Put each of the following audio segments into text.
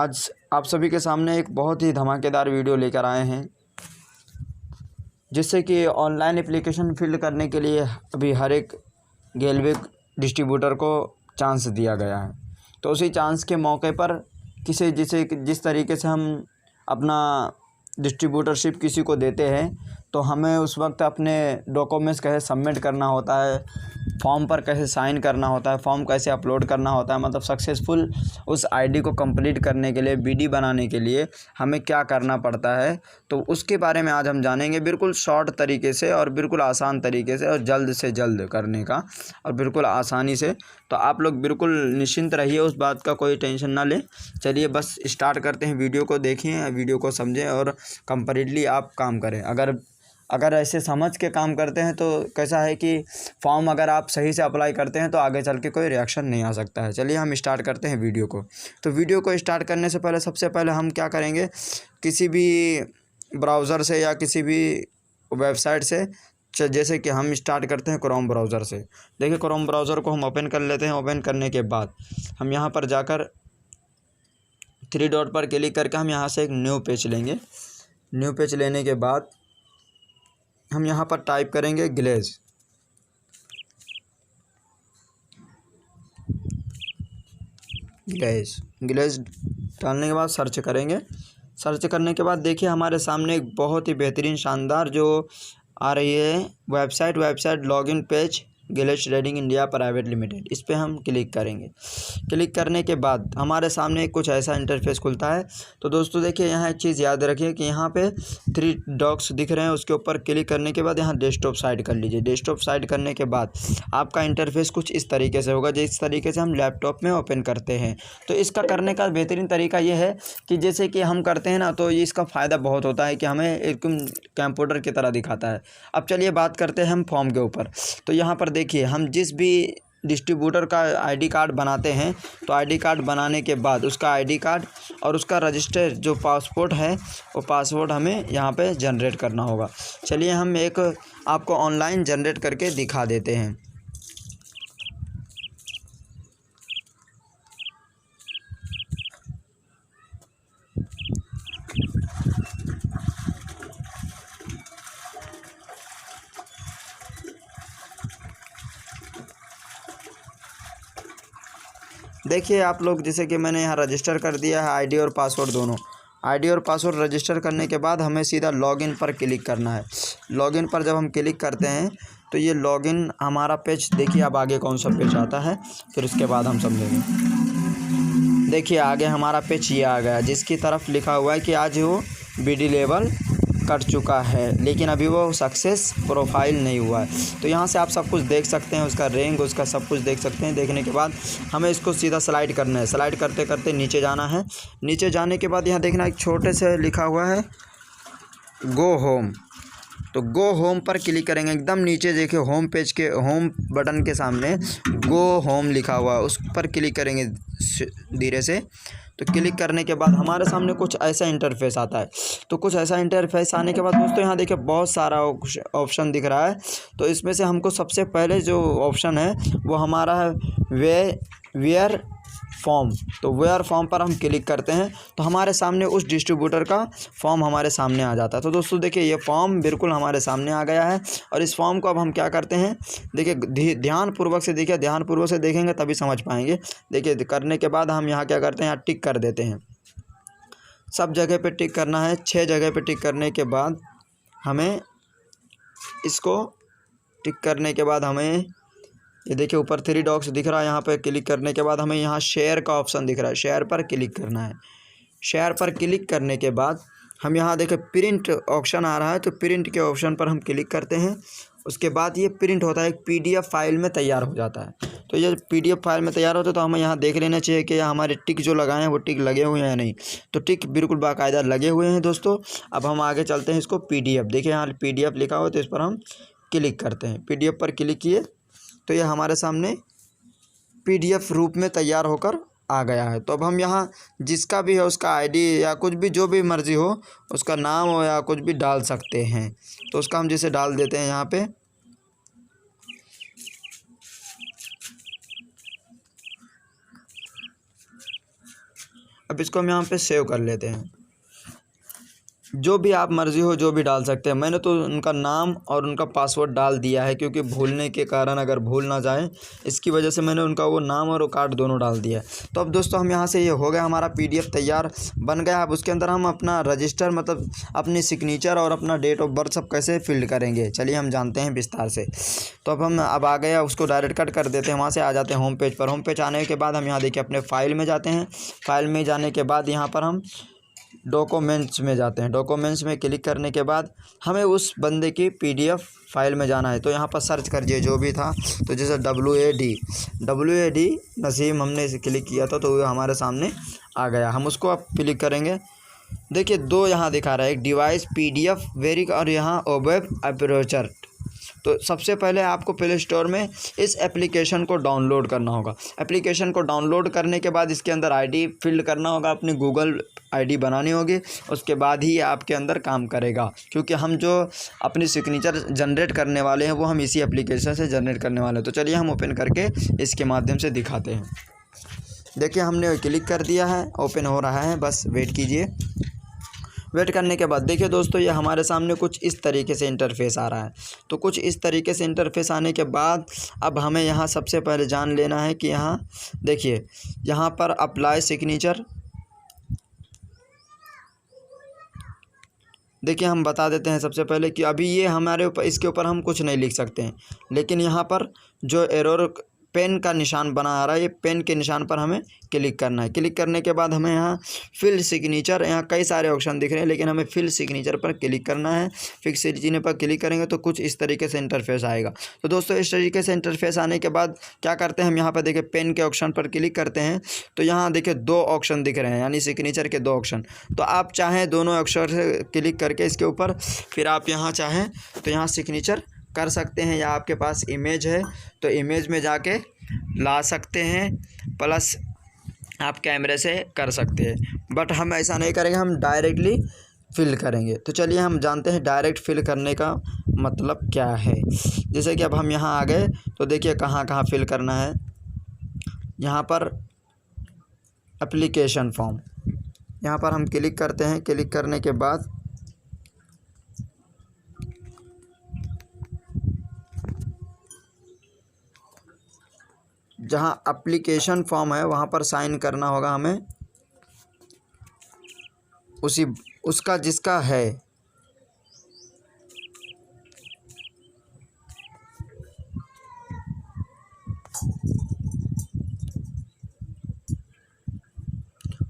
आज आप सभी के सामने एक बहुत ही धमाकेदार वीडियो लेकर आए हैं, जिससे कि ऑनलाइन एप्लीकेशन फिल करने के लिए अभी हर एक गेलवे डिस्ट्रीब्यूटर को चांस दिया गया है। तो उसी चांस के मौके पर जिस तरीके से हम अपना डिस्ट्रीब्यूटरशिप किसी को देते हैं, तो हमें उस वक्त अपने डॉक्यूमेंट्स कैसे सबमिट करना होता है, फॉर्म पर कैसे साइन करना होता है, फॉर्म कैसे अपलोड करना होता है, मतलब सक्सेसफुल उस आईडी को कंप्लीट करने के लिए, बीडी बनाने के लिए हमें क्या करना पड़ता है। तो उसके बारे में आज हम जानेंगे, बिल्कुल शॉर्ट तरीके से और बिल्कुल आसान तरीके से और जल्द से जल्द करने का और बिल्कुल आसानी से। तो आप लोग बिल्कुल निश्चिंत रहिए, उस बात का कोई टेंशन ना लें। चलिए बस स्टार्ट करते हैं, वीडियो को देखें, वीडियो को समझें और कंप्लीटली आप काम करें। अगर ऐसे समझ के काम करते हैं तो कैसा है कि फॉर्म अगर आप सही से अप्लाई करते हैं तो आगे चल के कोई रिएक्शन नहीं आ सकता है। चलिए हम स्टार्ट करते हैं वीडियो को। तो वीडियो को स्टार्ट करने से पहले सबसे पहले हम क्या करेंगे, किसी भी ब्राउज़र से या किसी भी वेबसाइट से, जैसे कि हम स्टार्ट करते हैं क्रोम ब्राउज़र से। देखिए क्रोम ब्राउज़र को हम ओपन कर लेते हैं। ओपन करने के बाद हम यहाँ पर जाकर 3 डॉट पर क्लिक करके हम यहाँ से एक न्यू पेज लेंगे। न्यू पेज लेने के बाद हम यहाँ पर टाइप करेंगे ग्लेज। ग्लेज डालने के बाद सर्च करेंगे। सर्च करने के बाद देखिए हमारे सामने एक बहुत ही बेहतरीन शानदार जो आ रही है website login page glaze trading India private limited. इस पर हम क्लिक करेंगे। क्लिक करने के बाद हमारे सामने कुछ ऐसा इंटरफेस खुलता है। तो दोस्तों देखिए यहाँ एक चीज़ याद रखिए कि यहाँ पे 3 डॉट्स दिख रहे हैं, उसके ऊपर क्लिक करने के बाद यहाँ डेस्कटॉप साइड कर लीजिए। डेस्कटॉप साइड करने के बाद आपका इंटरफेस कुछ इस तरीके से होगा, जिस तरीके से हम लैपटॉप में ओपन करते हैं। तो इसका करने का बेहतरीन तरीका ये है कि जैसे कि हम करते हैं ना, तो ये इसका फ़ायदा बहुत होता है कि हमें एकदम कंप्यूटर की तरह दिखाता है। अब चलिए बात करते हैं हम फॉर्म के ऊपर। तो यहाँ पर देखिए हम जिस भी डिस्ट्रीब्यूटर का आईडी कार्ड बनाते हैं, तो आईडी कार्ड बनाने के बाद उसका आईडी कार्ड और उसका रजिस्टर जो पासपोर्ट है, वो पासपोर्ट हमें यहाँ पे जनरेट करना होगा। चलिए हम एक आपको ऑनलाइन जनरेट करके दिखा देते हैं। देखिए आप लोग, जैसे कि मैंने यहाँ रजिस्टर कर दिया है आईडी और पासवर्ड दोनों। आईडी और पासवर्ड रजिस्टर करने के बाद हमें सीधा लॉगिन पर क्लिक करना है। लॉगिन पर जब हम क्लिक करते हैं तो ये लॉगिन हमारा पेज, देखिए अब आगे कौन सा पेज आता है, फिर उसके बाद हम समझेंगे। देखिए आगे हमारा पेज ये आ गया, जिसकी तरफ लिखा हुआ है कि आज वो बीडी लेवल कट चुका है, लेकिन अभी वो सक्सेस प्रोफाइल नहीं हुआ है। तो यहाँ से आप सब कुछ देख सकते हैं, उसका रैंक, उसका सब कुछ देख सकते हैं। देखने के बाद हमें इसको सीधा स्लाइड करना है। स्लाइड करते करते नीचे जाना है। नीचे जाने के बाद यहाँ देखना एक छोटे से लिखा हुआ है गो होम। तो गो होम पर क्लिक करेंगे। एकदम नीचे देखिए होम पेज के होम बटन के सामने गो होम लिखा हुआ है, उस पर क्लिक करेंगे धीरे से। तो क्लिक करने के बाद हमारे सामने कुछ ऐसा इंटरफेस आता है। तो कुछ ऐसा इंटरफेस आने के बाद दोस्तों यहाँ देखिए बहुत सारा ऑप्शन दिख रहा है। तो इसमें से हमको सबसे पहले जो ऑप्शन है वो हमारा है वेयर फॉर्म। तो वेयर फॉर्म पर हम क्लिक करते हैं तो हमारे सामने उस डिस्ट्रीब्यूटर का फॉर्म हमारे सामने आ जाता है। तो दोस्तों देखिए ये फॉर्म बिल्कुल हमारे सामने आ गया है। और इस फॉर्म को अब हम क्या करते हैं, देखिए ध्यानपूर्वक से देखिए, ध्यानपूर्वक से देखेंगे तभी समझ पाएंगे। देखिए करने के बाद हम यहाँ क्या करते हैं, यहाँ टिक कर देते हैं। सब जगह पे टिक करना है। 6 जगह पे टिक करने के बाद हमें इसको टिक करने के बाद हमें ये देखिए ऊपर 3 डॉट्स दिख रहा है, यहाँ पे क्लिक करने के बाद हमें यहाँ शेयर का ऑप्शन दिख रहा है, शेयर पर क्लिक करना है। शेयर पर क्लिक करने के बाद हम यहाँ देखिए प्रिंट ऑप्शन आ रहा है, तो प्रिंट के ऑप्शन पर हम क्लिक करते हैं। उसके बाद ये प्रिंट होता है, एक PDF फाइल में तैयार हो जाता है। तो ये PDF फाइल में तैयार होता है तो हमें यहाँ देख लेना चाहिए कि हमारे टिक जो लगाए हैं वो टिक लगे हुए हैं या नहीं। तो टिक बिल्कुल बाकायदा लगे हुए हैं दोस्तों। अब हम आगे चलते हैं, इसको PDF, देखिए यहाँ PDF लिखा हुआ है, तो इस पर हम क्लिक करते हैं। PDF पर क्लिक किए तो ये हमारे सामने PDF रूप में तैयार होकर आ गया है। तो अब हम यहाँ जिसका भी है उसका आईडी या कुछ भी, जो भी मर्ज़ी हो, उसका नाम हो या कुछ भी डाल सकते हैं। तो उसका हम जैसे डाल देते हैं यहाँ पे। अब इसको हम यहाँ पे सेव कर लेते हैं। जो भी आप मर्ज़ी हो जो भी डाल सकते हैं। मैंने तो उनका नाम और उनका पासवर्ड डाल दिया है, क्योंकि भूलने के कारण अगर भूल ना जाए इसकी वजह से मैंने उनका वो नाम और वो कार्ड दोनों डाल दिया है। तो अब दोस्तों हम यहाँ से ये हो गया, हमारा PDF तैयार बन गया। अब उसके अंदर हम अपना रजिस्टर मतलब अपनी सिग्नेचर और अपना डेट ऑफ बर्थ सब कैसे फिल करेंगे, चलिए हम जानते हैं विस्तार से। तो अब आ गया, उसको डायरेक्ट कट कर देते हैं। वहाँ से आ जाते हैं होम पेज पर। होम पेज आने के बाद हम यहाँ देखिए अपने फाइल में जाते हैं। फाइल में जाने के बाद यहाँ पर हम डॉक्यूमेंट्स में जाते हैं। डॉक्यूमेंट्स में क्लिक करने के बाद हमें उस बंदे की PDF फाइल में जाना है। तो यहाँ पर सर्च करिए जो भी था, तो जैसे WAD नसीम हमने इसे क्लिक किया था तो वो हमारे सामने आ गया। हम उसको अब क्लिक करेंगे। देखिए 2 यहाँ दिखा रहा है, एक डिवाइस PDF वेरिक और यहाँ वेब अप्रोचर। तो सबसे पहले आपको प्ले स्टोर में इस एप्लीकेशन को डाउनलोड करना होगा। एप्लीकेशन को डाउनलोड करने के बाद इसके अंदर ID फिल करना होगा, अपनी गूगल ID बनानी होगी, उसके बाद ही आपके अंदर काम करेगा। क्योंकि हम जो अपनी सिग्नेचर जनरेट करने वाले हैं वो हम इसी एप्लीकेशन से जनरेट करने वाले हैं। तो चलिए हम ओपन करके इसके माध्यम से दिखाते हैं। देखिए हमने क्लिक कर दिया है, ओपन हो रहा है, बस वेट कीजिए। वेट करने के बाद देखिए दोस्तों ये हमारे सामने कुछ इस तरीके से इंटरफेस आ रहा है। तो कुछ इस तरीके से इंटरफेस आने के बाद अब हमें यहाँ सबसे पहले जान लेना है कि यहाँ देखिए यहाँ पर अप्लाई सिग्नेचर। देखिए हम बता देते हैं सबसे पहले कि अभी ये हमारे ऊपर, इसके ऊपर हम कुछ नहीं लिख सकते हैं, लेकिन यहाँ पर जो एरर पेन का निशान बना आ रहा है, ये पेन के निशान पर हमें क्लिक करना है। क्लिक करने के बाद हमें यहाँ फिल सिग्नेचर, यहाँ कई सारे ऑप्शन दिख रहे हैं लेकिन हमें फिल सिग्नेचर पर क्लिक करना है। फिक्स सिग्नेचर पर क्लिक करेंगे तो कुछ इस तरीके से इंटरफेस आएगा। तो दोस्तों इस तरीके से इंटरफेस आने के बाद क्या करते हैं, हम यहाँ पर देखिए पेन के ऑप्शन पर क्लिक करते हैं। तो यहाँ देखिए 2 ऑप्शन दिख रहे हैं, यानी सिग्नेचर के 2 ऑप्शन। तो आप चाहें दोनों ऑप्शन से क्लिक करके इसके ऊपर फिर आप यहाँ चाहें तो यहाँ सिग्नेचर कर सकते हैं, या आपके पास इमेज है तो इमेज में जाके ला सकते हैं, प्लस आप कैमरे से कर सकते हैं। बट हम ऐसा नहीं करेंगे, हम डायरेक्टली फिल करेंगे। तो चलिए हम जानते हैं डायरेक्ट फिल करने का मतलब क्या है। जैसे कि अब हम यहाँ आ गए तो देखिए कहाँ कहाँ फिल करना है। यहाँ पर एप्लीकेशन फॉर्म, यहाँ पर हम क्लिक करते हैं। क्लिक करने के बाद जहाँ एप्लीकेशन फॉर्म है वहाँ पर साइन करना होगा हमें, उसका जिसका है।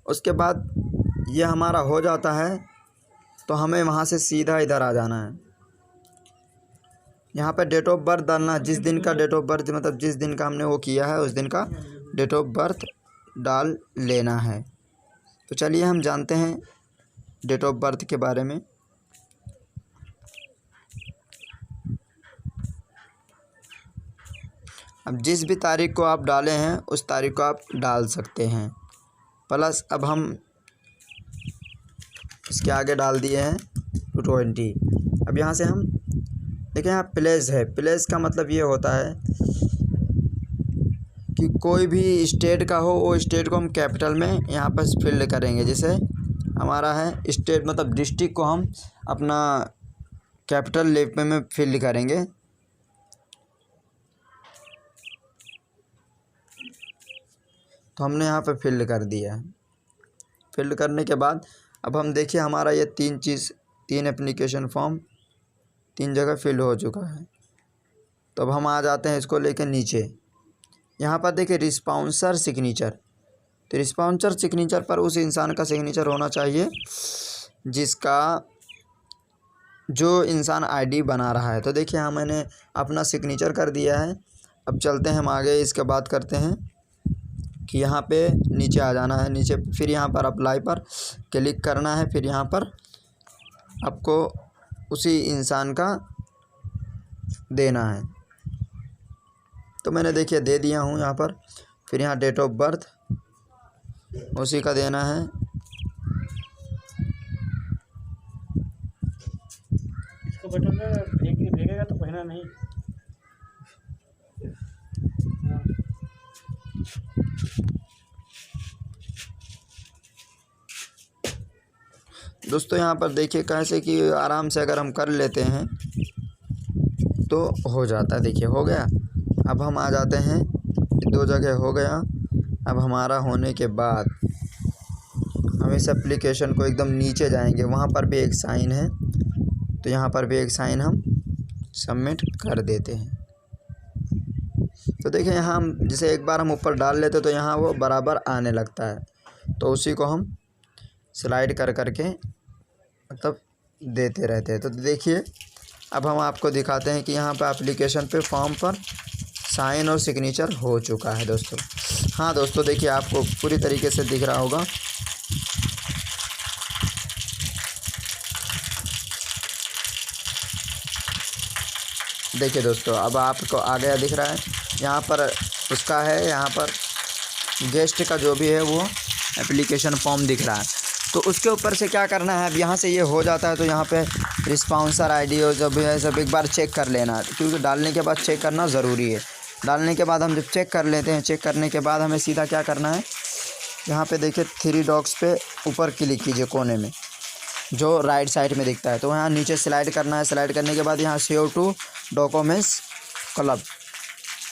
उसके बाद ये हमारा हो जाता है तो हमें वहाँ से सीधा इधर आ जाना है। यहाँ पे डेट ऑफ बर्थ डालना है, जिस दिन का डेट ऑफ बर्थ मतलब जिस दिन का हमने वो किया है उस दिन का डेट ऑफ बर्थ डाल लेना है। तो चलिए हम जानते हैं डेट ऑफ बर्थ के बारे में। अब जिस भी तारीख को आप डाले हैं उस तारीख को आप डाल सकते हैं। प्लस अब हम इसके आगे डाल दिए हैं 220। अब यहाँ से हम देखिए यहाँ प्लेस है। प्लेस का मतलब ये होता है कि कोई भी स्टेट का हो वो स्टेट को हम कैपिटल में यहाँ पर फिल करेंगे। जैसे हमारा है स्टेट मतलब डिस्ट्रिक्ट को हम अपना कैपिटल लेटर में फिल करेंगे। तो हमने यहाँ पर फिल कर दिया है। फिल करने के बाद अब हम देखिए हमारा ये 3 एप्लीकेशन फॉर्म 3 जगह फिल हो चुका है। तो अब हम आ जाते हैं इसको लेकर नीचे। यहाँ पर देखिए रिस्पॉन्सर सिग्नेचर। तो रिस्पॉन्सर सिग्नेचर पर उस इंसान का सिग्नेचर होना चाहिए जिसका जो इंसान ID बना रहा है। तो देखिए हाँ मैंने अपना सिग्नेचर कर दिया है। अब चलते हैं हम आगे, इसके बात करते हैं कि यहाँ पे नीचे आ जाना है। नीचे फिर यहाँ पर अप्लाई पर क्लिक करना है। फिर यहाँ पर आपको उसी इंसान का देना है। तो मैंने देखिए दे दिया हूँ यहाँ पर। फिर यहाँ डेट ऑफ बर्थ उसी का देना है। इसको बटन में भेगेगा तो कहना नहीं। दोस्तों यहाँ पर देखिए कैसे कि आराम से अगर हम कर लेते हैं तो हो जाता है। देखिए हो गया। अब हम आ जाते हैं, 2 जगह हो गया। अब हमारा होने के बाद हम इस एप्लीकेशन को एकदम नीचे जाएंगे, वहाँ पर भी एक साइन है, तो यहाँ पर भी एक साइन हम सबमिट कर देते हैं। तो देखिए यहाँ हम जैसे एक बार हम ऊपर डाल लेते तो यहाँ वो बराबर आने लगता है, तो उसी को हम स्लाइड कर करके मतलब देते रहते हैं। तो देखिए अब हम आपको दिखाते हैं कि यहाँ पर एप्लीकेशन पे फॉर्म पर साइन और सिग्नेचर हो चुका है दोस्तों। हाँ दोस्तों देखिए आपको पूरी तरीके से दिख रहा होगा। देखिए दोस्तों अब आपको आ गया दिख रहा है, यहाँ पर उसका है, यहाँ पर गेस्ट का जो भी है वो एप्लीकेशन फॉर्म दिख रहा है। तो उसके ऊपर से क्या करना है, अब यहाँ से ये हो जाता है तो यहाँ पे रिस्पॉन्सर आईडी और जब है सब एक बार चेक कर लेना है, क्योंकि डालने के बाद चेक करना ज़रूरी है। डालने के बाद हम जब चेक कर लेते हैं, चेक करने के बाद हमें सीधा क्या करना है, यहाँ पे देखिए 3 डॉट्स पे ऊपर क्लिक कीजिए कोने में जो राइट साइड में दिखता है, तो यहाँ नीचे स्लाइड करना है। स्लाइड करने के बाद यहाँ सेव टू डॉक्यूमेंट्स क्लब,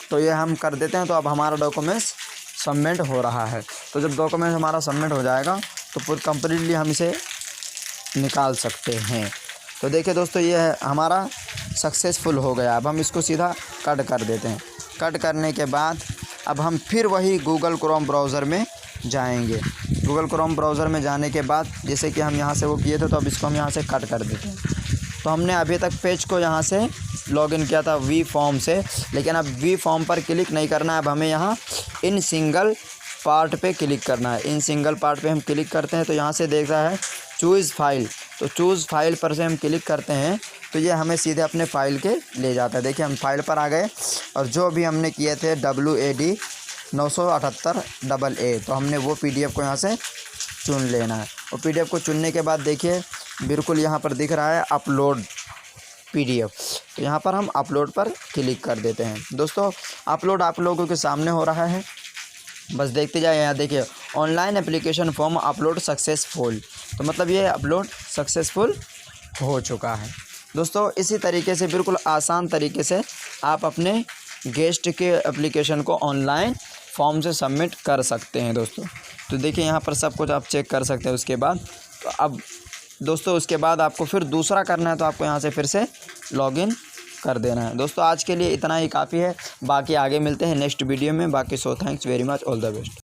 तो ये हम कर देते हैं। तो अब हमारा डॉक्यूमेंट्स सबमिट हो रहा है। तो जब डॉक्यूमेंट हमारा सबमिट हो जाएगा तो पूरी कंप्लीटली हम इसे निकाल सकते हैं। तो देखिए दोस्तों ये है हमारा सक्सेसफुल हो गया। अब हम इसको सीधा कट कर देते हैं। कट करने के बाद अब हम फिर वही गूगल क्रोम ब्राउज़र में जाएंगे। गूगल क्रोम ब्राउज़र में जाने के बाद जैसे कि हम यहाँ से वो किए थे, तो अब इसको हम यहाँ से कट कर देते हैं। तो हमने अभी तक पेज को यहाँ से लॉगिन किया था वी फॉर्म से, लेकिन अब वी फॉर्म पर क्लिक नहीं करना है। अब हमें यहाँ इन सिंगल पार्ट पे क्लिक करना है। इन सिंगल पार्ट पे हम क्लिक करते हैं तो यहाँ से देख रहा है चूज़ फाइल, तो चूज़ फाइल पर से हम क्लिक करते हैं तो ये हमें सीधे अपने फ़ाइल के ले जाता है। देखिए हम फाइल पर आ गए और जो भी हमने किए थे WAD 978AA, तो हमने वो PDF को यहाँ से चुन लेना है। और PDF को चुनने के बाद देखिए बिल्कुल यहाँ पर दिख रहा है अपलोड PDF, तो यहाँ पर हम अपलोड पर क्लिक कर देते हैं। दोस्तों अपलोड आप लोगों के सामने हो रहा है, बस देखते जाए। यहाँ देखिए online application form upload successful, तो मतलब ये अपलोड सक्सेसफुल हो चुका है। दोस्तों इसी तरीके से बिल्कुल आसान तरीके से आप अपने गेस्ट के एप्लीकेशन को ऑनलाइन फॉर्म से सबमिट कर सकते हैं दोस्तों। तो देखिए यहाँ पर सब कुछ आप चेक कर सकते हैं। उसके बाद तो अब दोस्तों उसके बाद आपको फिर दूसरा करना है, तो आपको यहाँ से फिर से लॉगिन कर देना है। दोस्तों आज के लिए इतना ही काफ़ी है, बाकी आगे मिलते हैं नेक्स्ट वीडियो में। बाकी so thanks very much, all the best.